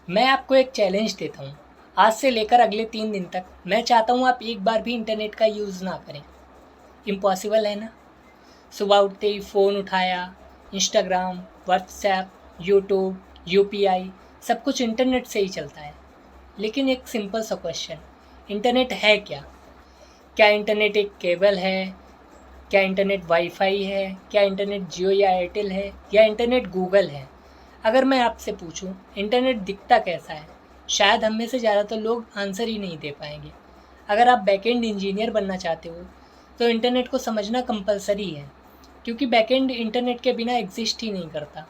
मैं आपको एक चैलेंज देता हूँ। आज से लेकर अगले 3 दिन तक मैं चाहता हूँ आप एक बार भी इंटरनेट का यूज़ ना करें। इम्पॉसिबल है ना? सुबह उठते ही फ़ोन उठाया, इंस्टाग्राम, व्हाट्सएप, यूट्यूब, यूपीआई सब कुछ इंटरनेट से ही चलता है। लेकिन एक सिंपल सा क्वेश्चन, इंटरनेट है क्या? क्या इंटरनेट एक केबल है? क्या इंटरनेट वाईफ़ाई है? क्या इंटरनेट जियो या एयरटेल है? या इंटरनेट गूगल है? अगर मैं आपसे पूछूं इंटरनेट दिखता कैसा है, शायद हम में से ज़्यादातर लोग आंसर ही नहीं दे पाएंगे। अगर आप बैकएंड इंजीनियर बनना चाहते हो तो इंटरनेट को समझना कंपलसरी है, क्योंकि बैकएंड इंटरनेट के बिना एग्जिस्ट ही नहीं करता।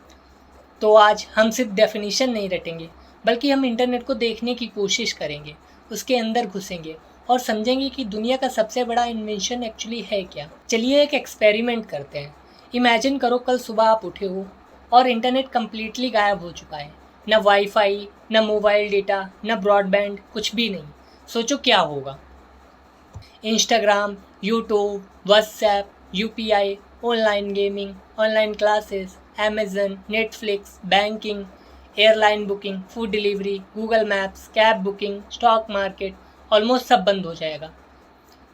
तो आज हम सिर्फ डेफिनेशन नहीं रटेंगे, बल्कि हम इंटरनेट को देखने की कोशिश करेंगे, उसके अंदर घुसेंगे और समझेंगे कि दुनिया का सबसे बड़ा इन्वेंशन एक्चुअली है क्या। चलिए एक एक्सपेरिमेंट करते हैं। इमेजिन करो कल सुबह आप उठे हो और इंटरनेट कम्प्लीटली गायब हो चुका है। न वाईफाई, न मोबाइल डेटा, न ब्रॉडबैंड, कुछ भी नहीं। सोचो क्या होगा। Instagram, YouTube, WhatsApp, UPI, online gaming, online classes, Amazon, Netflix, banking, airline booking, food delivery, Google maps, cab booking, stock market, almost सब बंद हो जाएगा।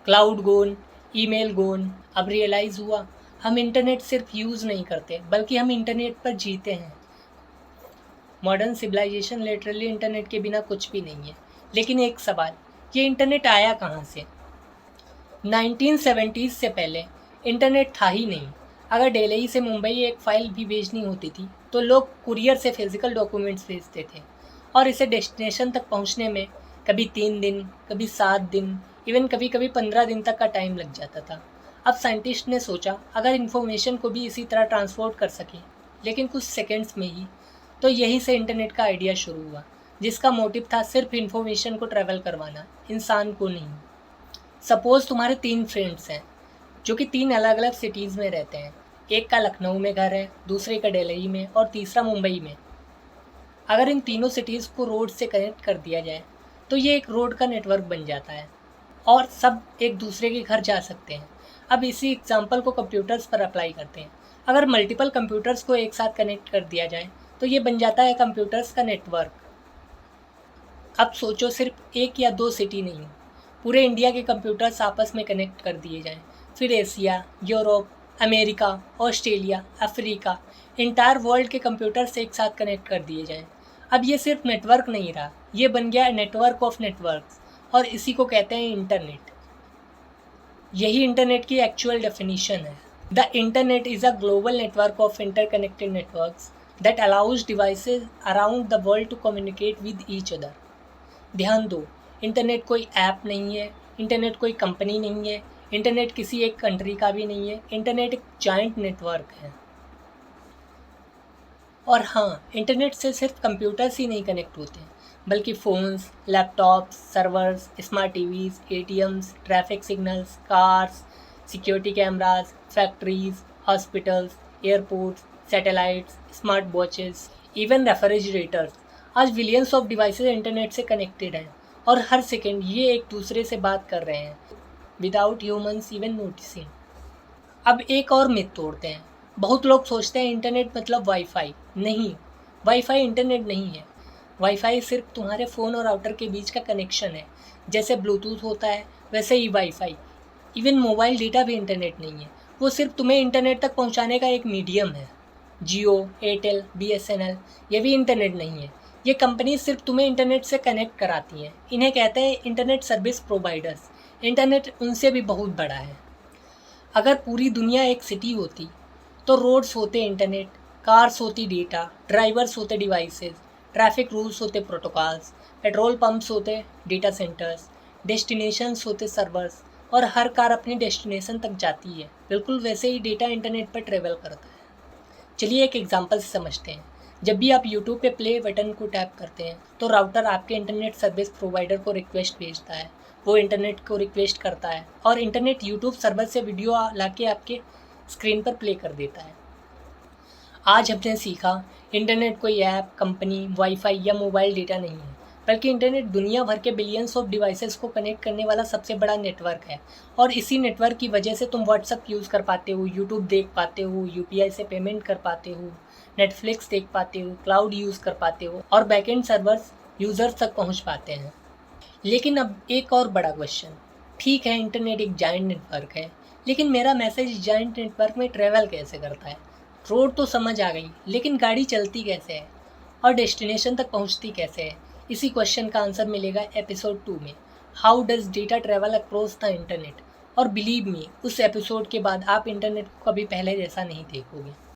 क्लाउड गोन, ईमेल गोन। अब रियलाइज़ हुआ हम इंटरनेट सिर्फ यूज़ नहीं करते, बल्कि हम इंटरनेट पर जीते हैं। मॉडर्न सिविलाइजेशन लिटरली इंटरनेट के बिना कुछ भी नहीं है। लेकिन एक सवाल, ये इंटरनेट आया कहाँ से? 1970s से पहले इंटरनेट था ही नहीं। अगर दिल्ली से मुंबई एक फ़ाइल भी भेजनी होती थी तो लोग कुरियर से फिज़िकल डॉक्यूमेंट्स भेजते थे, और इसे डेस्टिनेशन तक पहुंचने में कभी 3 दिन, कभी 7 दिन, इवन कभी कभी 15 दिन तक का टाइम लग जाता था। अब साइंटिस्ट ने सोचा अगर इन्फॉर्मेशन को भी इसी तरह ट्रांसपोर्ट कर सकें, लेकिन कुछ सेकेंड्स में ही, तो यहीं से इंटरनेट का आइडिया शुरू हुआ, जिसका मोटिव था सिर्फ इन्फॉर्मेशन को ट्रैवल करवाना, इंसान को नहीं। सपोज़ तुम्हारे 3 फ्रेंड्स हैं जो कि 3 अलग अलग सिटीज़ में रहते हैं। एक का लखनऊ में घर है, दूसरे का दिल्ली में और तीसरा मुंबई में। अगर इन तीनों सिटीज़ को रोड से कनेक्ट कर दिया जाए तो ये एक रोड का नेटवर्क बन जाता है और सब एक दूसरे के घर जा सकते हैं। अब इसी एग्जांपल को कंप्यूटर्स पर अप्लाई करते हैं। अगर मल्टीपल कंप्यूटर्स को एक साथ कनेक्ट कर दिया जाए तो ये बन जाता है कंप्यूटर्स का नेटवर्क। अब सोचो सिर्फ एक या 2 सिटी नहीं, पूरे इंडिया के कंप्यूटर्स आपस में कनेक्ट कर दिए जाएं, फिर Asia, Europe, America, Australia, Africa, entire world के कंप्यूटर्स एक साथ कनेक्ट कर दिए जाएं। अब ये सिर्फ नेटवर्क नहीं रहा, ये बन गया नेटवर्क ऑफ नेटवर्क्स, और इसी को कहते हैं इंटरनेट। यही इंटरनेट की एक्चुअल डेफिनेशन है। The internet is a global network of interconnected networks that allows devices around the world to communicate with each other. ध्यान दो, इंटरनेट कोई ऐप नहीं है, इंटरनेट कोई कंपनी नहीं है, इंटरनेट किसी एक कंट्री का भी नहीं है। इंटरनेट एक जॉइंट नेटवर्क है। और हाँ, इंटरनेट से सिर्फ कंप्यूटर्स ही नहीं कनेक्ट होते हैं, बल्कि phones, laptops, servers, smart TVs, ATMs, traffic signals, cars, security cameras, factories, hospitals, airports, satellites, smart watches, even refrigerators. आज बिलियंस ऑफ डिवाइसेस इंटरनेट से कनेक्टेड हैं और हर सेकेंड ये एक दूसरे से बात कर रहे हैं विदाउट ह्यूमंस इवन नोटिसिंग। अब एक और मिथ तोड़ते हैं। बहुत लोग सोचते हैं इंटरनेट मतलब वाईफाई। नहीं, वाईफाई इंटरनेट नहीं है। वाईफाई सिर्फ तुम्हारे फ़ोन और राउटर के बीच का कनेक्शन है। जैसे ब्लूटूथ होता है वैसे ही वाईफाई। इवन मोबाइल डेटा भी इंटरनेट नहीं है, वो सिर्फ तुम्हें इंटरनेट तक पहुंचाने का एक मीडियम है। जियो, एयरटेल, बीएसएनएल ये भी इंटरनेट नहीं है। ये कंपनी सिर्फ तुम्हें इंटरनेट से कनेक्ट कराती हैं। इन्हें कहते हैं इंटरनेट सर्विस प्रोवाइडर्स। इंटरनेट उनसे भी बहुत बड़ा है। अगर पूरी दुनिया एक सिटी होती तो रोड्स होते इंटरनेट, कार्स होती डेटा, ड्राइवर्स होते डिवाइसेस, ट्रैफिक रूल्स होते प्रोटोकॉल्स, पेट्रोल पंप्स होते डेटा सेंटर्स, डेस्टिनेशंस होते सर्वर्स, और हर कार अपनी डेस्टिनेशन तक जाती है। बिल्कुल वैसे ही डेटा इंटरनेट पर ट्रेवल करता है। चलिए एक एग्जांपल से समझते हैं। जब भी आप यूट्यूब पे प्ले बटन को टैप करते हैं तो राउटर आपके इंटरनेट सर्विस प्रोवाइडर को रिक्वेस्ट भेजता है। वो इंटरनेट को रिक्वेस्ट करता है और इंटरनेट यूट्यूब सर्वर से वीडियो लाके आपके स्क्रीन पर प्ले कर देता है। आज हमने सीखा इंटरनेट कोई ऐप, कंपनी, वाईफाई या मोबाइल डेटा नहीं है, बल्कि इंटरनेट दुनिया भर के बिलियंस ऑफ डिवाइसेस को कनेक्ट करने वाला सबसे बड़ा नेटवर्क है। और इसी नेटवर्क की वजह से तुम व्हाट्सअप यूज़ कर पाते हो, यूट्यूब देख पाते हो, यूपीआई से पेमेंट कर पाते हो, नेटफ्लिक्स देख पाते हो, क्लाउड यूज़ कर पाते हो और बैकएंड सर्वर्स यूज़र्स तक पहुंच पाते हैं। लेकिन अब एक और बड़ा क्वेश्चन, ठीक है इंटरनेट एक जाइंट नेटवर्क है, लेकिन मेरा मैसेज जाइंट नेटवर्क में ट्रैवल कैसे करता है? रोड तो समझ आ गई, लेकिन गाड़ी चलती कैसे है और डेस्टिनेशन तक पहुंचती कैसे है? इसी क्वेश्चन का आंसर मिलेगा एपिसोड 2 में, how does data travel across the internet. और बिलीव मी, उस एपिसोड के बाद आप इंटरनेट को कभी पहले जैसा नहीं देखोगे।